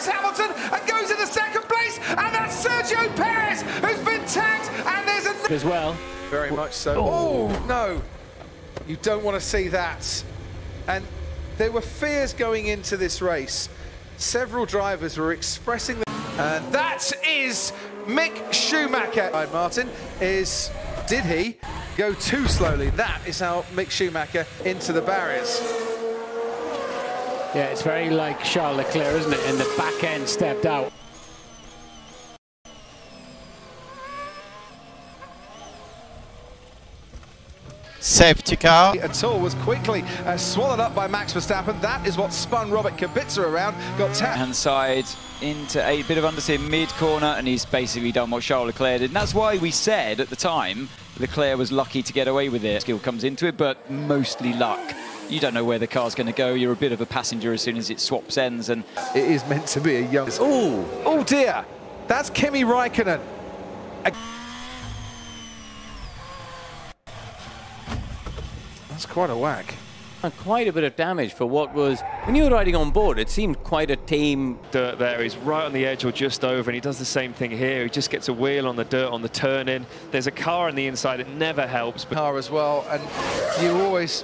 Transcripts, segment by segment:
Lewis Hamilton and goes into second place, and that's Sergio Perez who's been tagged, and there's a... as well. Very much so. Oh, no. You don't want to see that. And there were fears going into this race. Several drivers were expressing the... And that is Mick Schumacher. Martin did he go too slowly? That is how Mick Schumacher into the barriers. Yeah, it's very like Charles Leclerc, isn't it? And the back end stepped out. Safety car. At all was quickly swallowed up by Max Verstappen. That is what spun Robert Kubica around. Got tapped. Hand side into a bit of understeer mid-corner, and he's basically done what Charles Leclerc did. And that's why we said at the time Leclerc was lucky to get away with it. Skill comes into it, but mostly luck. You don't know where the car's going to go. You're a bit of a passenger as soon as it swaps ends. And it is meant to be a young... Oh dear. That's Kimi Räikkönen. That's quite a whack. And quite a bit of damage for what was, when you were riding on board, it seemed quite a tame. Dirt there, he's right on the edge or just over, and he does the same thing here. He just gets a wheel on the dirt on the turn in. There's a car on the inside, it never helps. But car as well, and you always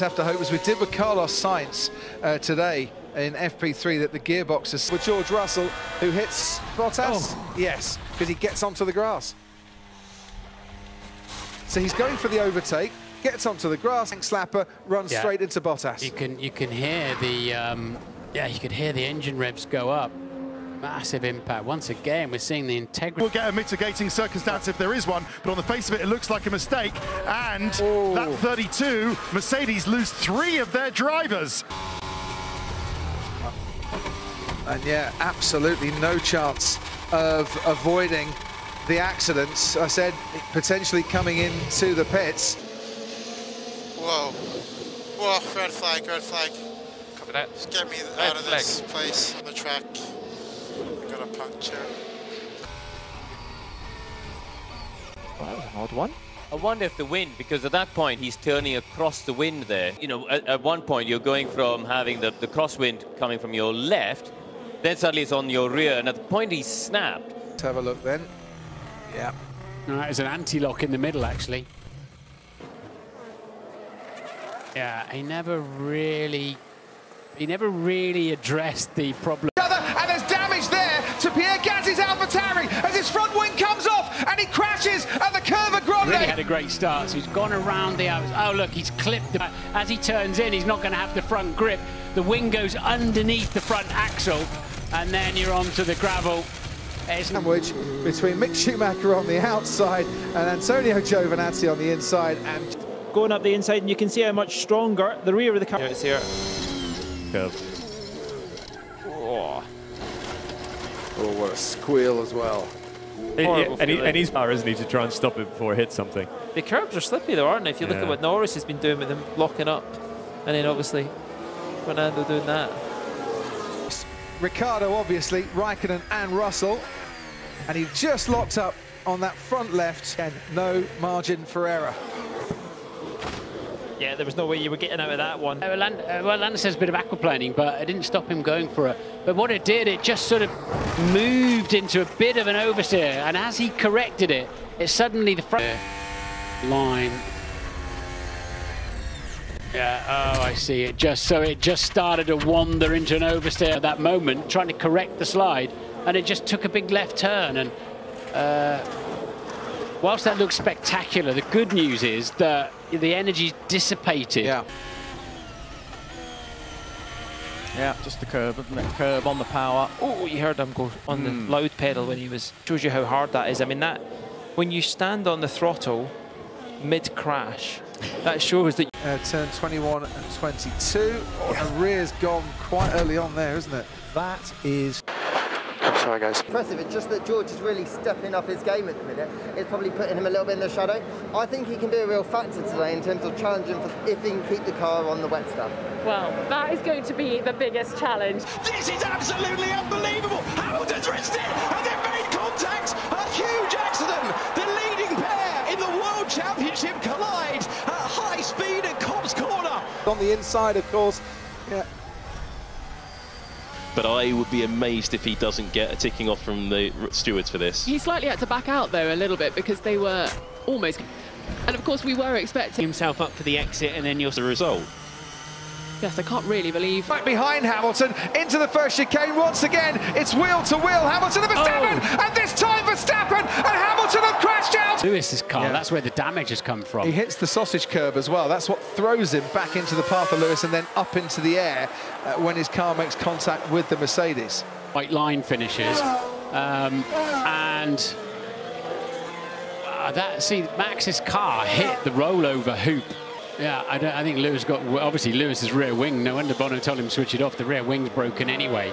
have to hope, as we did with Carlos Sainz today in FP3, that the gearbox is with George Russell, who hits Bottas. Oh. Yes, because he gets onto the grass. So he's going for the overtake. Gets onto the grass, slapper, runs straight into Bottas. You can hear the you could hear the engine revs go up. Massive impact. Once again, we're seeing the integrity. We'll get a mitigating circumstance if there is one, but on the face of it, it looks like a mistake. And that 32, Mercedes lose 3 of their drivers. And yeah, absolutely no chance of avoiding the accidents. I said potentially coming into the pits. Whoa. Whoa, red flag, red flag. Copy that. Just get me out of this place on the track. I got a puncture. Well, that was an odd one. I wonder if the wind, because at that point he's turning across the wind there. You know, at one point you're going from having the crosswind coming from your left, then suddenly it's on your rear, and at the point he snapped. Let's have a look then. Yeah. No, there's an anti-lock in the middle, actually. Yeah, he never really addressed the problem. And there's damage there to Pierre Gasly's AlphaTauri as his front wing comes off and he crashes at the Curva Grande. Really had a great start, so he's gone around the outside. Oh look, he's clipped the, as he turns in, he's not going to have the front grip. The wing goes underneath the front axle, and then you're onto the gravel. Sandwich between Mick Schumacher on the outside and Antonio Giovinazzi on the inside, and going up the inside, and you can see how much stronger the rear of the car. Here, it's here. curve. Oh, what a squeal as well. And he's power, isn't he, to try and stop it before it hits something. The curbs are slippy though, aren't they? If you look at what Norris has been doing with them locking up, and then obviously Fernando doing that. Ricciardo, obviously, Raikkonen and Russell, and he just locked up on that front left, and no margin for error. Yeah, there was no way you were getting out of that one. Well, Lando says a bit of aquaplaning, but it didn't stop him going for it. But what it did, it just sort of moved into a bit of an oversteer, and as he corrected it, it suddenly the front line. Yeah, oh, I see. It just started to wander into an oversteer at that moment, trying to correct the slide, and it just took a big left turn. And whilst that looks spectacular, the good news is that the energy dissipated. Yeah, just the curb, isn't it? Curb on the power. Oh, you heard him go on the loud pedal when he was. Shows you how hard that is. I mean, that when you stand on the throttle mid-crash, that shows that. Turn 21 and 22. Oh, the rear's gone quite early on there, isn't it? That is. Sorry, guys. Impressive. It's just that George is really stepping up his game at the minute. It's probably putting him a little bit in the shadow. I think he can be a real factor today in terms of challenging for if he can keep the car on the wet stuff. Well, that is going to be the biggest challenge. This is absolutely unbelievable. Hamilton's risked it, and they've made contact. A huge accident. The leading pair in the World Championship collide at high speed at Cobb's Corner. On the inside, of course. Yeah. but I would be amazed if he doesn't get a ticking off from the stewards for this. He slightly had to back out though a little bit because they were almost, and of course we were expecting himself up for the exit, and then you'll the result. Yes, I can't really believe. Back behind Hamilton, into the first chicane once again. It's wheel to wheel. Hamilton and Verstappen, and this time Verstappen and Hamilton have crashed out. Lewis's car, that's where the damage has come from. He hits the sausage curb as well. That's what throws him back into the path of Lewis and then up into the air when his car makes contact with the Mercedes. White line finishes, see, Max's car hit the rollover hoop. Yeah, I think Lewis got, obviously Lewis's rear wing, no wonder Bono told him to switch it off, the rear wing's broken anyway.